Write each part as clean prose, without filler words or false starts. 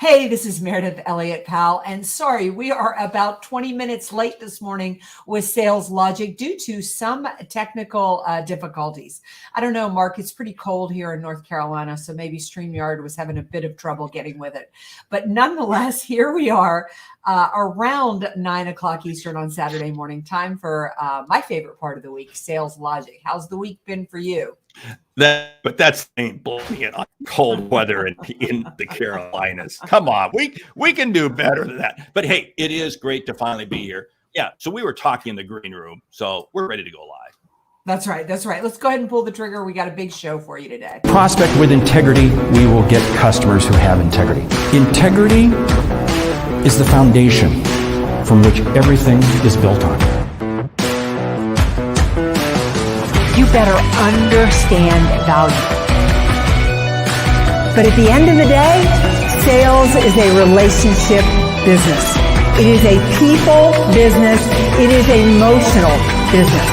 Hey, this is Meridith Elliott Powell, and sorry, we are about 20 minutes late this morning with Sales Logic due to some technical difficulties. I don't know, Mark, it's pretty cold here in North Carolina, so maybe StreamYard was having a bit of trouble getting with it. But nonetheless, here we are around 9 o'clock Eastern on Saturday morning, time for my favorite part of the week, Sales Logic. How's the week been for you? But that's ain't blaming it on cold weather in the Carolinas. Come on, we can do better than that. But hey, it is great to finally be here. Yeah, so we were talking in the green room, so we're ready to go live. That's right. That's right. Let's go ahead and pull the trigger. We got a big show for you today. Prospect with integrity, we will get customers who have integrity. Integrity is the foundation from which everything is built on. You better understand value. But at the end of the day, sales is a relationship business. It is a people business. It is an emotional business.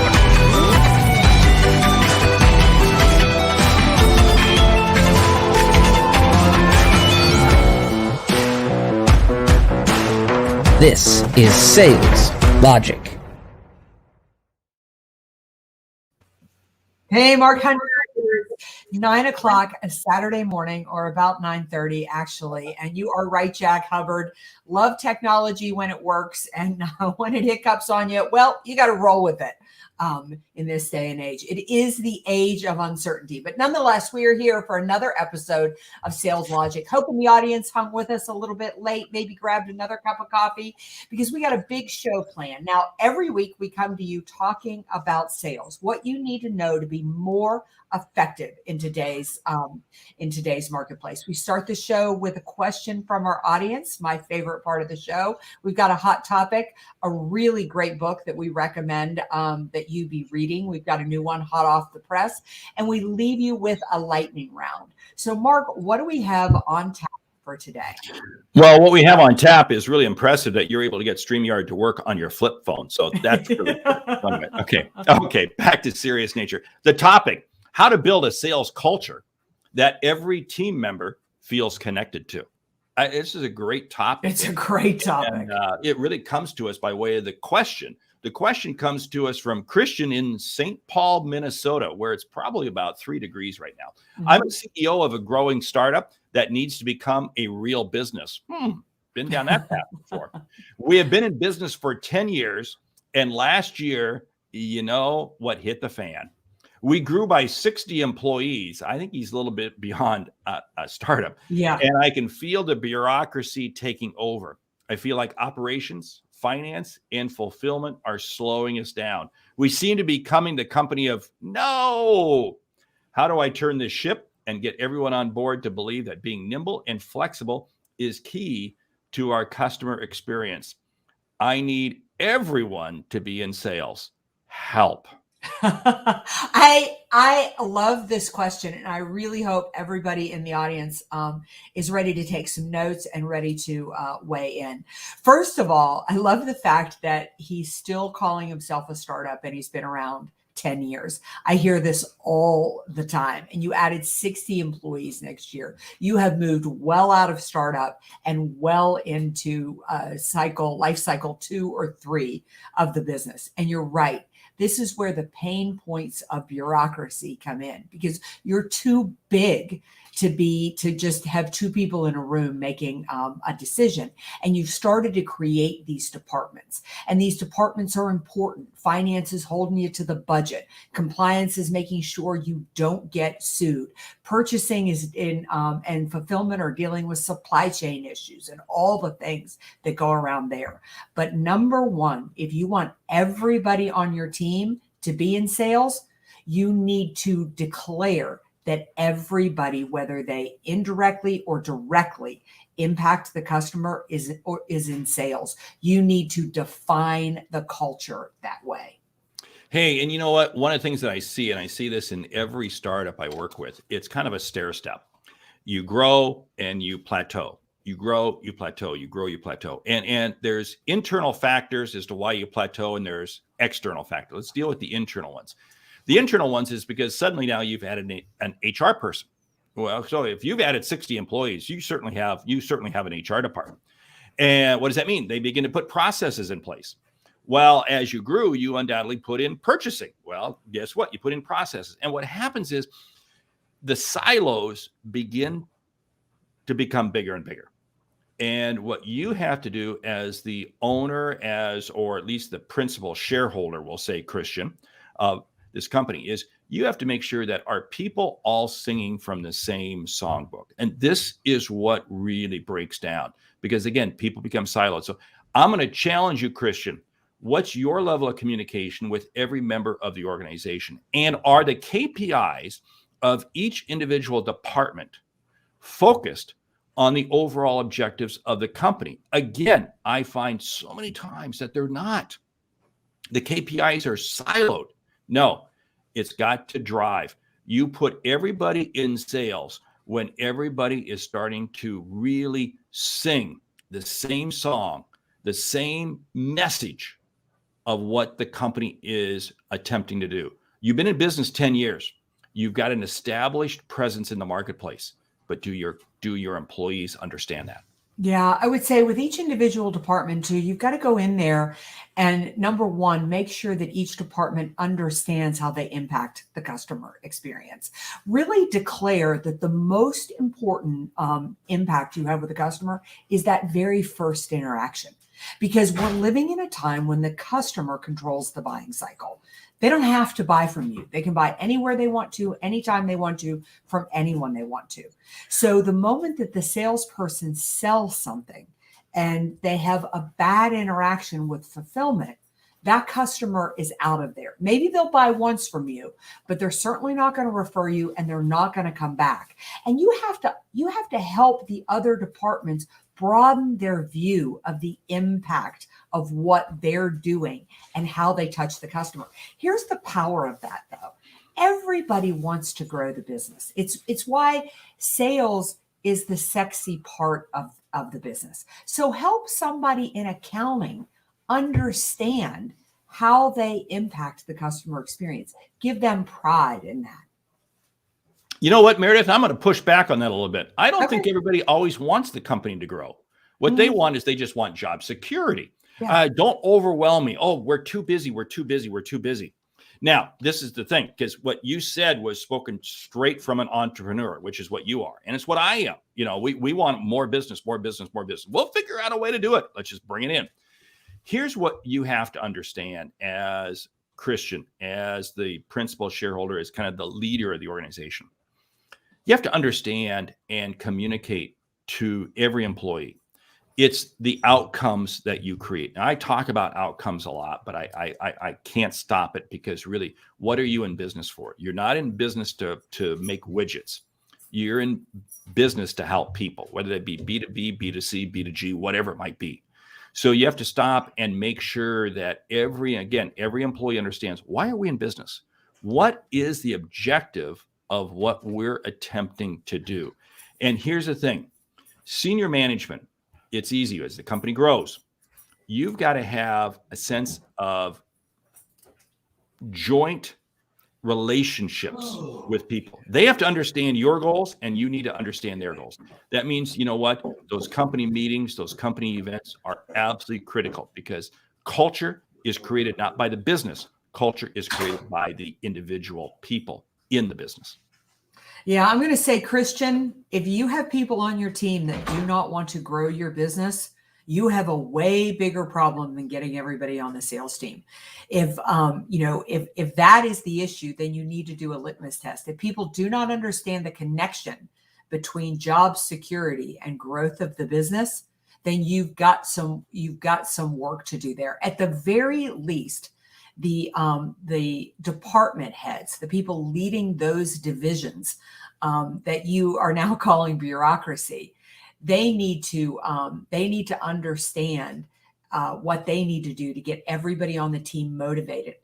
This is Sales Logic. Hey, Mark Hunter. It's 9 o'clock a Saturday morning, or about 9:30 actually. And you are right, Jack Hubbard. Love technology when it works, and when it hiccups on you, well, you got to roll with it. In this day and age, it is the age of uncertainty. But nonetheless, we are here for another episode of Sales Logic. Hoping the audience hung with us a little bit late, maybe grabbed another cup of coffee, because we got a big show planned. Now, every week we come to you talking about sales, what you need to know to be more effective in today's marketplace. We start the show with a question from our audience, my favorite part of the show. We've got a hot topic, a really great book that we recommend that you be reading. We've got a new one hot off the press, and we leave you with a lightning round. So, Mark, what do we have on tap for today? Well, what we have on tap is really impressive that you're able to get StreamYard to work on your flip phone. So that's really fun. Okay, back to serious nature. The topic: how to build a sales culture that every team member feels connected to. This is a great topic. It's a great topic. And, it really comes to us by way of the question. The question comes to us from Christian in St. Paul, Minnesota, where it's probably about 3 degrees right now. Mm-hmm. I'm a CEO of a growing startup that needs to become a real business. Been down that path before. We have been in business for 10 years. And last year, you know what hit the fan? We grew by 60 employees. I think he's a little bit beyond a startup. Yeah. And I can feel the bureaucracy taking over. I feel like operations, finance, and fulfillment are slowing us down. We seem to be becoming the company of no. How do I turn this ship and get everyone on board to believe that being nimble and flexible is key to our customer experience? I need everyone to be in sales. Help. I love this question, and I really hope everybody in the audience is ready to take some notes and ready to weigh in. First of all, I love the fact that he's still calling himself a startup, and he's been around 10 years. I hear this all the time. And you added 60 employees next year. You have moved well out of startup and well into life cycle 2 or 3 of the business. And you're right. This is where the pain points of bureaucracy come in, because you're too big to just have 2 people in a room making a decision. And you've started to create these departments, and these departments are important. Finance is holding you to the budget. Compliance is making sure you don't get sued. Purchasing is and fulfillment are dealing with supply chain issues and all the things that go around there. But number one, if you want everybody on your team to be in sales, you need to declare that everybody, whether they indirectly or directly impact the customer, is in sales. You need to define the culture that way. Hey, and you know what? One of the things that I see, and I see this in every startup I work with, it's kind of a stair step. You grow and you plateau. You grow, you plateau, you grow, you plateau. And there's internal factors as to why you plateau, and there's external factors. Let's deal with the internal ones. The internal ones is because suddenly now you've added an HR person. Well, so if you've added 60 employees, you certainly have an HR department. And what does that mean? They begin to put processes in place. Well, as you grew, you undoubtedly put in purchasing. Well, guess what? You put in processes. And what happens is the silos begin to become bigger and bigger. And what you have to do as the owner, or at least the principal shareholder, we'll say, Christian, of this company, is you have to make sure that are people all singing from the same songbook. And this is what really breaks down, because again, people become siloed. So I'm going to challenge you, Christian. What's your level of communication with every member of the organization? And are the KPIs of each individual department focused on the overall objectives of the company? Again, I find so many times that they're not. The KPIs are siloed. No, it's got to drive. You put everybody in sales when everybody is starting to really sing the same song, the same message of what the company is attempting to do. You've been in business 10 years. You've got an established presence in the marketplace, but do your employees understand that? Yeah, I would say with each individual department too, you've got to go in there and number one, make sure that each department understands how they impact the customer experience. Really declare that the most important impact you have with the customer is that very first interaction. Because we're living in a time when the customer controls the buying cycle. They don't have to buy from you. They can buy anywhere they want to, anytime they want to, from anyone they want to. So the moment that the salesperson sells something and they have a bad interaction with fulfillment, that customer is out of there. Maybe they'll buy once from you, but they're certainly not going to refer you and they're not going to come back. And you have to help the other departments broaden their view of the impact of what they're doing and how they touch the customer. Here's the power of that, though. Everybody wants to grow the business. It's why sales is the sexy part of the business. So help somebody in accounting understand how they impact the customer experience. Give them pride in that. You know what, Meridith? I'm going to push back on that a little bit. I don't think everybody always wants the company to grow. What they want is they just want job security. Yeah. Don't overwhelm me. Oh, we're too busy. We're too busy. We're too busy. Now, this is the thing, because what you said was spoken straight from an entrepreneur, which is what you are. And it's what I am. You know, we want more business, more business, more business. We'll figure out a way to do it. Let's just bring it in. Here's what you have to understand as Christian, as the principal shareholder, as kind of the leader of the organization. You have to understand and communicate to every employee. It's the outcomes that you create. Now, I talk about outcomes a lot, but I can't stop it, because really, what are you in business for? You're not in business to make widgets. You're in business to help people, whether that be B2B, B2C, B2G, whatever it might be. So you have to stop and make sure that every employee understands, why are we in business? What is the objective of what we're attempting to do? And here's the thing, senior management, it's easy as the company grows. You've got to have a sense of joint relationships with people. They have to understand your goals and you need to understand their goals. That means, you know what, those company meetings, those company events are absolutely critical, because culture is created not by the business. Culture is created by the individual people in the business. Yeah, I'm going to say, Christian, if you have people on your team that do not want to grow your business, you have a way bigger problem than getting everybody on the sales team. If that is the issue, then you need to do a litmus test. If people do not understand the connection between job security and growth of the business, then you've got some work to do there. At the very least, the department heads, the people leading those divisions that you are now calling bureaucracy, they need to understand what they need to do to get everybody on the team motivated.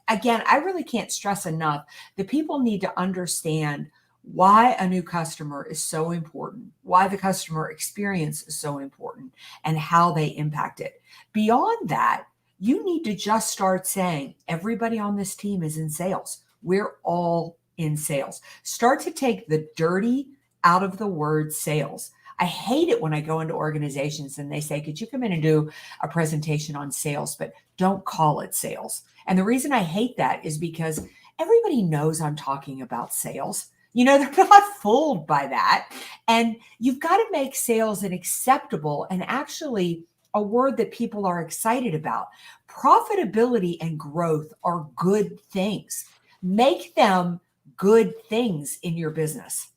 I really can't stress enough that people need to understand why a new customer is so important, why the customer experience is so important, and how they impact it. Beyond that, you need to just start saying, everybody on this team is in sales. We're all in sales. Start to take the dirty out of the word sales. I hate it when I go into organizations and they say, could you come in and do a presentation on sales, but don't call it sales. And the reason I hate that is because everybody knows I'm talking about sales. You know, they're not fooled by that. And you've got to make sales an acceptable and actually a word that people are excited about. Profitability and growth are good things. Make them good things in your business.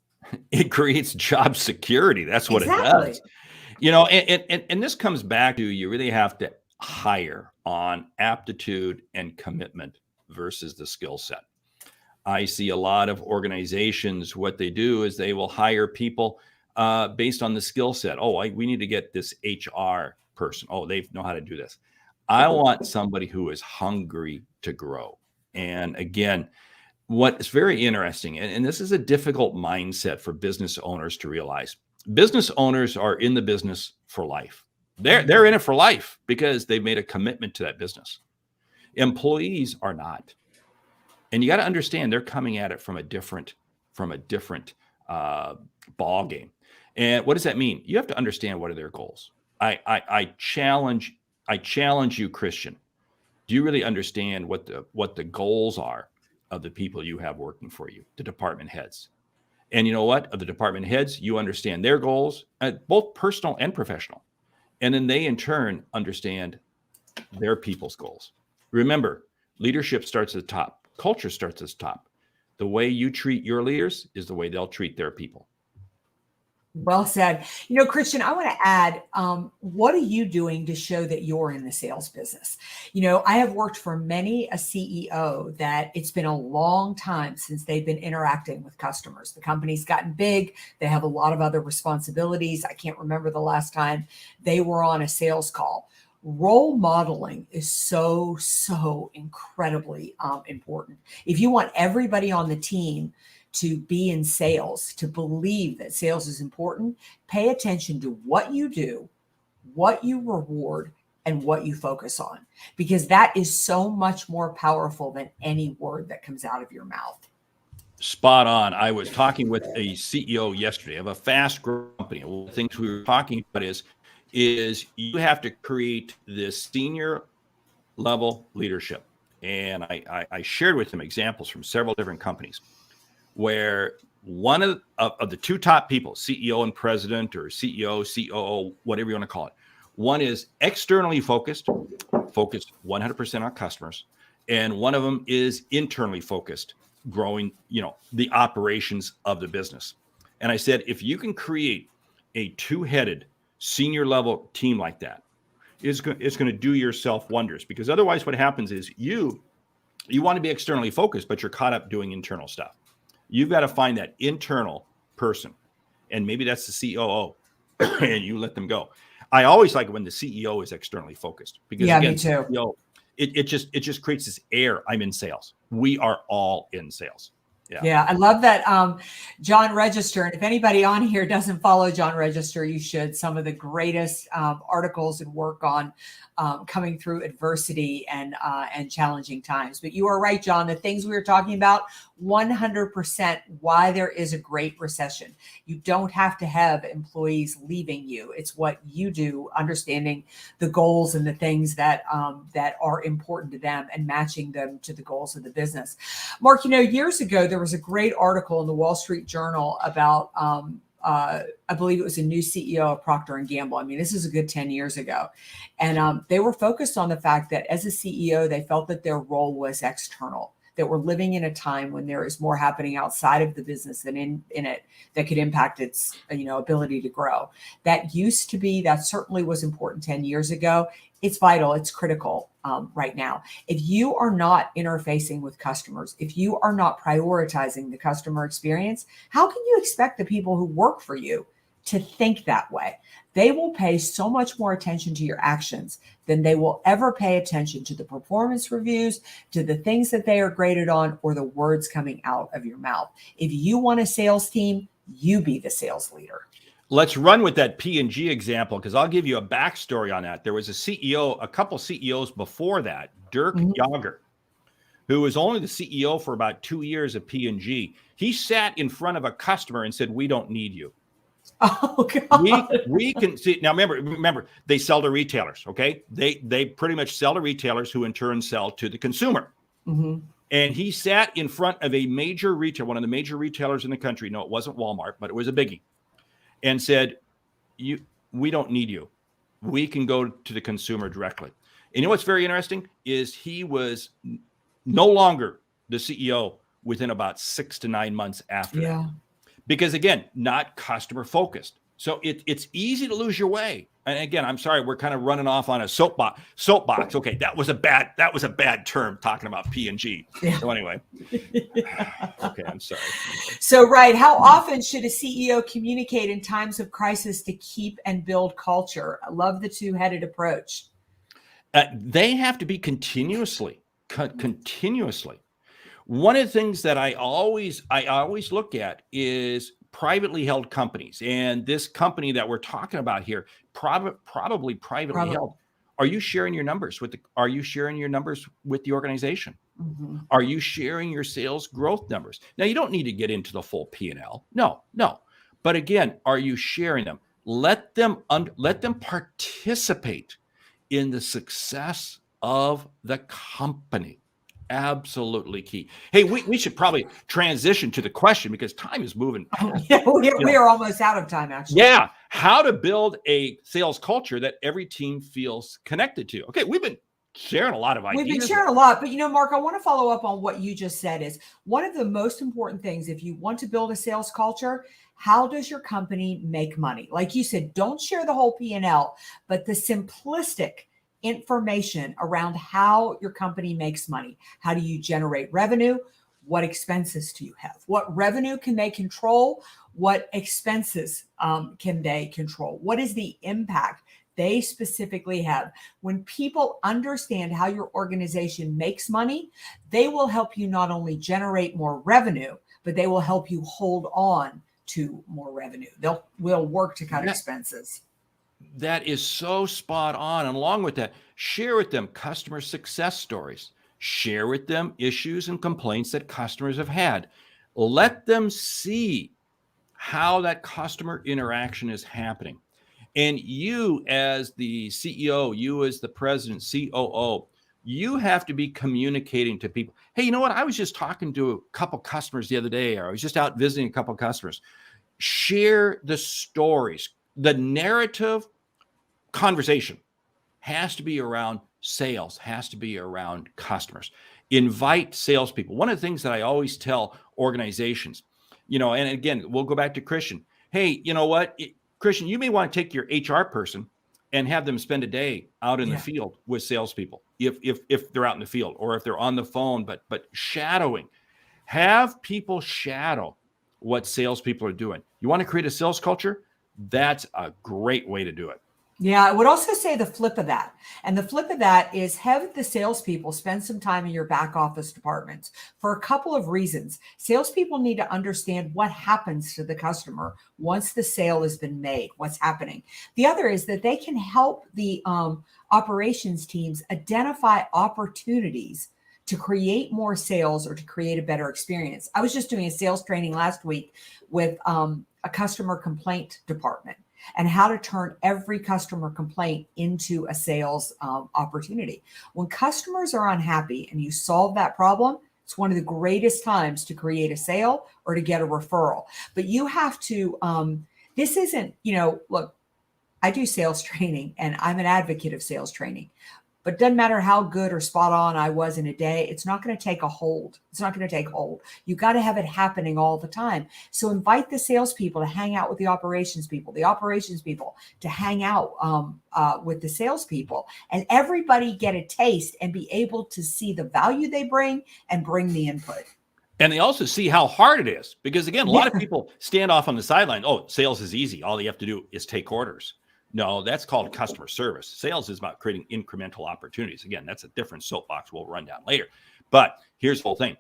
It creates job security. That's what Exactly. it does. You know, and this comes back to, you really have to hire on aptitude and commitment versus the skill set. I see a lot of organizations, what they do is they will hire people based on the skill set. Oh, we need to get this HR person. Oh, they know how to do this. I want somebody who is hungry to grow. And again, what's very interesting, and this is a difficult mindset for business owners to realize. Business owners are in the business for life. They're in it for life because they've made a commitment to that business. Employees are not. And you got to understand they're coming at it from a different ball game. And what does that mean? You have to understand what are their goals. I challenge you, Christian. Do you really understand what the goals are of the people you have working for you, the department heads? And you know what? Of the department heads, you understand their goals, both personal and professional. And then they in turn understand their people's goals. Remember, leadership starts at the top. Culture starts at the top. The way you treat your leaders is the way they'll treat their people. Well said. You know, Christian, I want to add, what are you doing to show that you're in the sales business? You know, I have worked for many a CEO that it's been a long time since they've been interacting with customers. The company's gotten big. They have a lot of other responsibilities. I can't remember the last time they were on a sales call. Role modeling is so incredibly important. If you want everybody on the team to be in sales, to believe that sales is important, pay attention to what you do, what you reward, and what you focus on, because that is so much more powerful than any word that comes out of your mouth. Spot on. I was talking with a CEO yesterday of a fast growing company. One of the things we were talking about is you have to create this senior level leadership. And I shared with him examples from several different companies where one of the two top people, CEO and president, or CEO, COO, whatever you want to call it, one is externally focused 100% on customers. And one of them is internally focused, growing, the operations of the business. And I said, if you can create a two-headed senior level team like that, it's going to do yourself wonders, because otherwise what happens is you want to be externally focused, but you're caught up doing internal stuff. You've got to find that internal person, and maybe that's the COO, and you let them go. I always like it when the CEO is externally focused, because again, me too. It just creates this air. I'm in sales. We are all in sales. Yeah, I love that. John Register. And if anybody on here doesn't follow John Register, you should. Some of the greatest articles and work on coming through adversity and challenging times. But you are right, John. The things we were talking about, 100% why there is a great recession. You don't have to have employees leaving you. It's what you do, understanding the goals and the things that are important to them and matching them to the goals of the business. Mark, years ago, there was a great article in the Wall Street Journal about, I believe it was a new CEO of Procter & Gamble. I mean, this is a good 10 years ago. And they were focused on the fact that as a CEO, they felt that their role was external, that we're living in a time when there is more happening outside of the business than in it that could impact its, ability to grow. That certainly was important 10 years ago. It's vital. It's critical right now. If you are not interfacing with customers, if you are not prioritizing the customer experience, how can you expect the people who work for you to think that way? They will pay so much more attention to your actions than they will ever pay attention to the performance reviews, to the things that they are graded on, or the words coming out of your mouth. If you want a sales team, you be the sales leader. Let's run with that P&G example, because I'll give you a backstory on that. There was a couple CEOs before that, Dirk Yager, who was only the CEO for about 2 years of P&G. He sat in front of a customer and said, "We don't need you. Oh God. We can see." Now remember, they sell to retailers. Okay, they pretty much sell to retailers, who in turn sell to the consumer. Mm-hmm. And he sat in front of a major retailer, one of the major retailers in the country. No, it wasn't Walmart, but it was a biggie, and said, "We don't need you. We can go to the consumer directly." And you know what's very interesting is he was no longer the CEO within about 6 to 9 months after that. Because again, not customer focused. So it's easy to lose your way. And again, I'm sorry, we're kind of running off on a soapbox. Okay, that was a bad term, talking about P&G. Yeah. So anyway, okay, I'm sorry. So right, how often should a CEO communicate in times of crisis to keep and build culture? I love the two-headed approach. They have to be continuously. One of the things that I always look at is privately held companies, and this company that we're talking about here, probably privately held. Are you sharing your numbers with the organization? Mm-hmm. Are you sharing your sales growth numbers? Now, you don't need to get into the full P&L. No. But again, are you sharing them? Let them participate in the success of the company. Absolutely key. Hey, we should probably transition to the question, because time is moving. We are almost out of time, actually. Yeah. How to build a sales culture that every team feels connected to. Okay, we've been sharing a lot of ideas. We've been sharing a lot, but Mark, I want to follow up on what you just said. Is one of the most important things, if you want to build a sales culture, how does your company make money? Like you said, don't share the whole P&L, but the simplistic information around how your company makes money. How do you generate revenue? What expenses do you have? What revenue can they control? What expenses can they control? What is the impact they specifically have? When people understand how your organization makes money, they will help you not only generate more revenue, but they will help you hold on to more revenue. Will work to cut expenses. That is so spot on. And along with that, share with them customer success stories. Share with them issues and complaints that customers have had. Let them see how that customer interaction is happening. And you as the CEO, you as the president, COO, you have to be communicating to people. Hey, you know what? I was just talking to a couple customers the other day, or I was just out visiting a couple customers. Share the stories. The narrative conversation has to be around sales, has to be around customers. Invite salespeople. One of the things that I always tell organizations, and again, we'll go back to Christian. Hey, you know what, Christian, you may want to take your HR person and have them spend a day out in the field with salespeople, if they're out in the field, or if they're on the phone, but shadowing. Have people shadow what salespeople are doing. You want to create a sales culture? That's a great way to do it. Yeah, I would also say the flip of that. And the flip of that is have the salespeople spend some time in your back office departments for a couple of reasons. Salespeople need to understand what happens to the customer once the sale has been made, what's happening. The other is that they can help the operations teams identify opportunities to create more sales or to create a better experience. I was just doing a sales training last week with a customer complaint department, and how to turn every customer complaint into a sales opportunity. When customers are unhappy and you solve that problem, it's one of the greatest times to create a sale or to get a referral. But you have to, this isn't, look, I do sales training and I'm an advocate of sales training. But it doesn't matter how good or spot on I was in a day, it's not going to take a hold. It's not going to take hold. You got to have it happening all the time. So invite the salespeople to hang out with the operations people to hang out with the salespeople, and everybody get a taste and be able to see the value they bring and bring the input. And they also see how hard it is, because again, a lot of people stand off on the sideline. Oh, sales is easy. All you have to do is take orders. No, that's called customer service. Sales is about creating incremental opportunities. Again, that's a different soapbox we'll run down later. But here's the whole thing.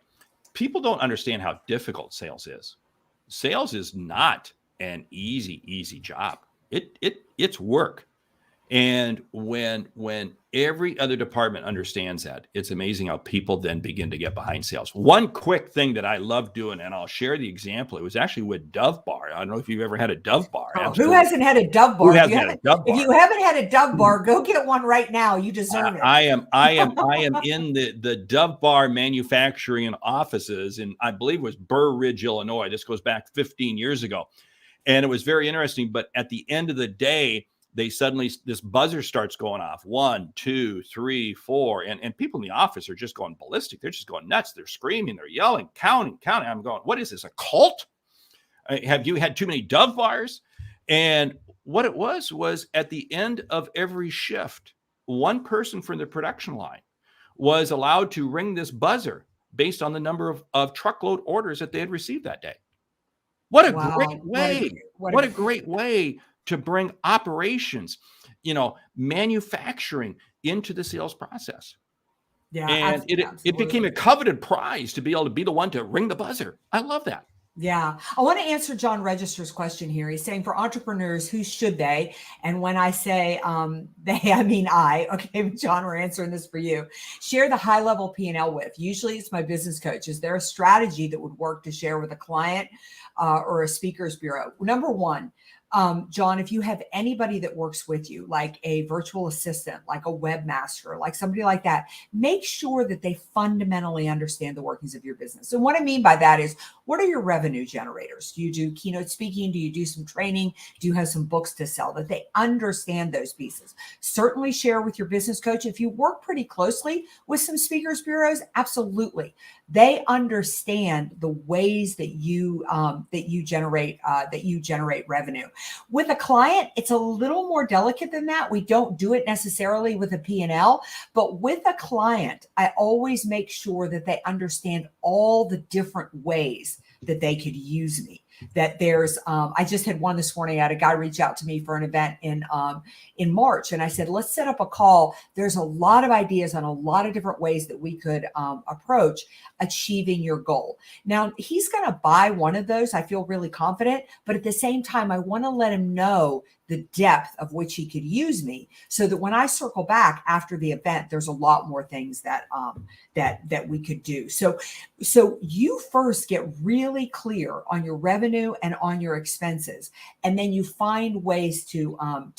People don't understand how difficult sales is. Sales is not an easy job. It's work. And when every other department understands that, it's amazing how people then begin to get behind sales. One quick thing that I love doing, and I'll share the example. It was actually with Dove Bar. I don't know if you've ever had a Dove Bar. Oh, who hasn't had a Dove Bar? Who hasn't had a Dove Bar? If you haven't had a Dove Bar, go get one right now. You deserve it. I am in the Dove Bar manufacturing offices in, I believe it was Burr Ridge, Illinois. This goes back 15 years ago. And it was very interesting. But at the end of the day, they suddenly, this buzzer starts going off. 1, 2, 3, 4. And people in the office are just going ballistic. They're just going nuts. They're screaming. They're yelling, counting. I'm going, what is this, a cult? Have you had too many Dove Bars? And what it was at the end of every shift, one person from the production line was allowed to ring this buzzer based on the number of truckload orders that they had received that day. What a great way. What a great way to bring operations, manufacturing into the sales process. Yeah. And it became a coveted prize to be able to be the one to ring the buzzer. I love that. Yeah. I want to answer John Register's question here. He's saying, for entrepreneurs, who should they? And when I say they, I mean I. Okay, John, we're answering this for you. Share the high-level P&L with. Usually it's my business coach. Is there a strategy that would work to share with a client or a speakers bureau? Number one, John, if you have anybody that works with you, like a virtual assistant, like a webmaster, like somebody like that, make sure that they fundamentally understand the workings of your business. And what I mean by that is, what are your revenue generators? Do you do keynote speaking? Do you do some training? Do you have some books to sell? That they understand those pieces. Certainly share with your business coach. If you work pretty closely with some speakers bureaus, absolutely. They understand the ways that you generate revenue. With a client, it's a little more delicate than that. We don't do it necessarily with a P&L, but with a client, I always make sure that they understand all the different ways that they could use me. That there's, I just had one this morning. I had a guy reach out to me for an event in March. And I said, let's set up a call. There's a lot of ideas on a lot of different ways that we could approach achieving your goal. Now, he's going to buy one of those. I feel really confident. But at the same time, I want to let him know the depth of which he could use me, so that when I circle back after the event, there's a lot more things that we could do. So you first get really clear on your revenue and on your expenses, and then you find ways to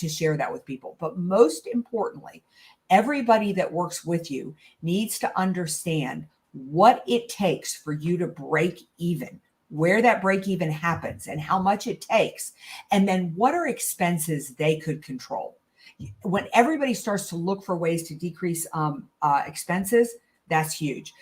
share that with people. But most importantly, everybody that works with you needs to understand what it takes for you to break even, where that break even happens and how much it takes. And then what are expenses they could control? When everybody starts to look for ways to decrease expenses, that's huge.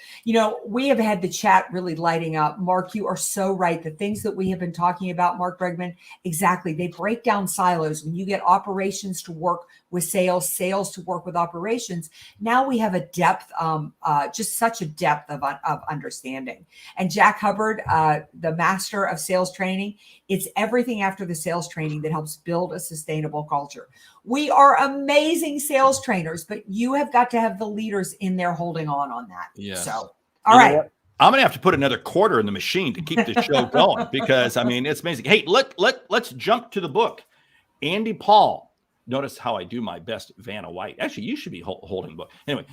We have had the chat really lighting up. Mark, you are so right. The things that we have been talking about, Mark Bregman, exactly. They break down silos. When you get operations to work with sales, sales to work with operations, now we have a depth, just such a depth of understanding. And Jack Hubbard, the master of sales training, it's everything after the sales training that helps build a sustainable culture. We are amazing sales trainers, but you have got to have the leaders in there holding on that. Yes. So, all right. I'm going to have to put another quarter in the machine to keep the show going, because it's amazing. Hey, let's jump to the book. Andy Powell. Notice how I do my best Vanna White. Actually, you should be holding the book. Anyway,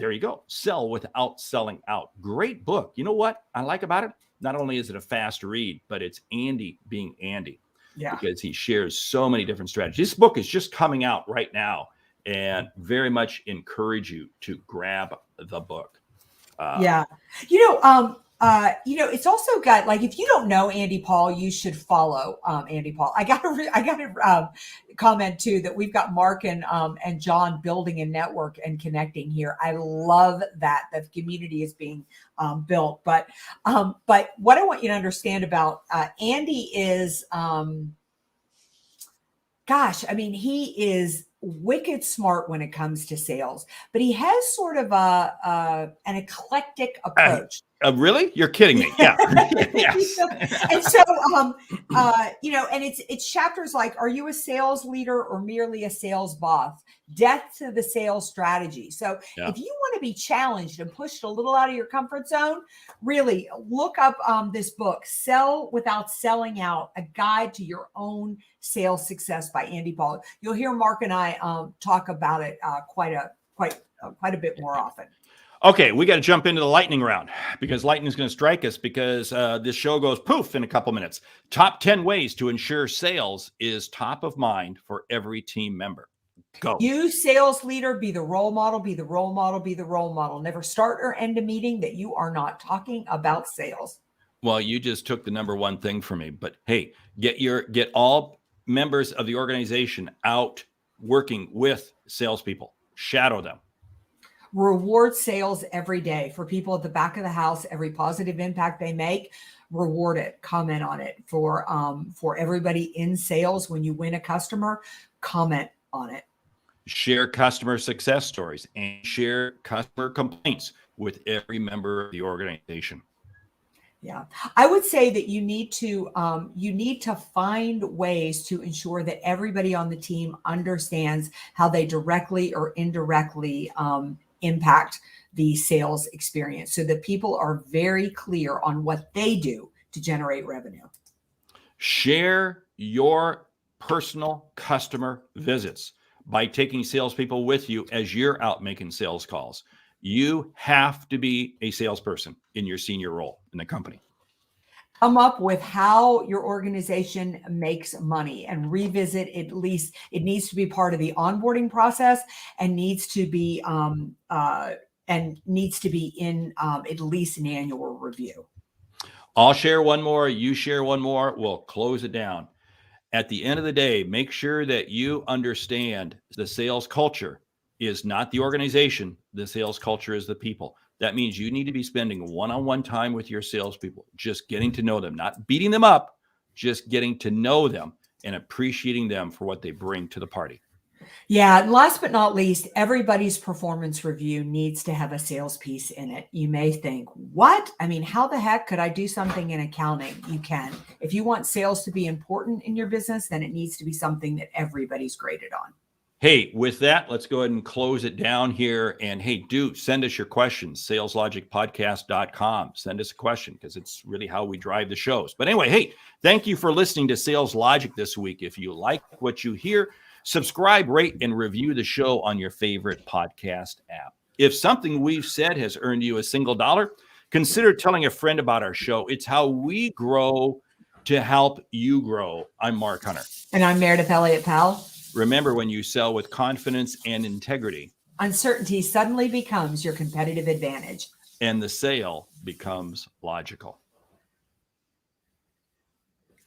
there you go. Sell Without Selling Out. Great book. You know what I like about it? Not only is it a fast read, but it's Andy being Andy. Yeah. Because he shares so many different strategies. This book is just coming out right now, and very much encourage you to grab the book. It's also got, like, if you don't know Andy Powell, you should follow Andy Powell. I got to comment too that we've got Mark and John building a network and connecting here. I love that the community is being built. But what I want you to understand about Andy is, he is wicked smart when it comes to sales, but he has sort of an eclectic approach Really? You're kidding me. Yeah. Yes. And so, and it's chapters like, are you a sales leader or merely a sales boss? Death to the sales strategy. So Yeah. if you want to be challenged and pushed a little out of your comfort zone, really look up this book, Sell Without Selling Out, A Guide to Your Own Sales Success by Andy Powell. You'll hear Mark and I talk about it quite a bit more often. Okay, we got to jump into the lightning round because lightning is going to strike us because this show goes poof in a couple minutes. Top 10 ways to ensure sales is top of mind for every team member. Go. You, sales leader, be the role model, be the role model, be the role model. Never start or end a meeting that you are not talking about sales. Well, you just took the number one thing for me, but hey, get all members of the organization out working with salespeople. Shadow them. Reward sales every day. For people at the back of the house, every positive impact they make, reward it, comment on it. For everybody in sales, when you win a customer, comment on it. Share customer success stories and share customer complaints with every member of the organization. Yeah, I would say that you need to find ways to ensure that everybody on the team understands how they directly or indirectly impact the sales experience, so that people are very clear on what they do to generate revenue. Share your personal customer visits by taking salespeople with you as you're out making sales calls. You have to be a salesperson in your senior role in the company. Come up with how your organization makes money and revisit at least. It needs to be part of the onboarding process and needs to be in at least an annual review. I'll share one more. You share one more. We'll close it down. At the end of the day, make sure that you understand the sales culture is not the organization. The sales culture is the people. That means you need to be spending one-on-one time with your salespeople, just getting to know them, not beating them up, just getting to know them and appreciating them for what they bring to the party. Yeah. And last but not least, everybody's performance review needs to have a sales piece in it. You may think, what? I mean, how the heck could I do something in accounting? You can. If you want sales to be important in your business, then it needs to be something that everybody's graded on. Hey, with that, let's go ahead and close it down here. And hey, do send us your questions, saleslogicpodcast.com. Send us a question because it's really how we drive the shows. But anyway, hey, thank you for listening to Sales Logic this week. If you like what you hear, subscribe, rate, and review the show on your favorite podcast app. If something we've said has earned you a single dollar, consider telling a friend about our show. It's how we grow to help you grow. I'm Mark Hunter. And I'm Meridith Elliott Powell. Remember, when you sell with confidence and integrity, uncertainty suddenly becomes your competitive advantage. And the sale becomes logical.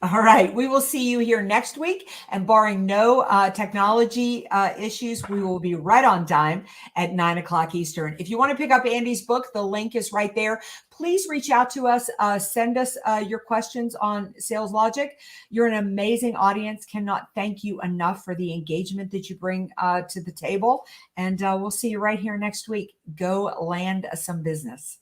All right. We will see you here next week. And barring no technology issues, we will be right on time at 9:00 Eastern. If you want to pick up Andy's book, the link is right there. Please reach out to us. Send us your questions on Sales Logic. You're an amazing audience. Cannot thank you enough for the engagement that you bring to the table. And we'll see you right here next week. Go land some business.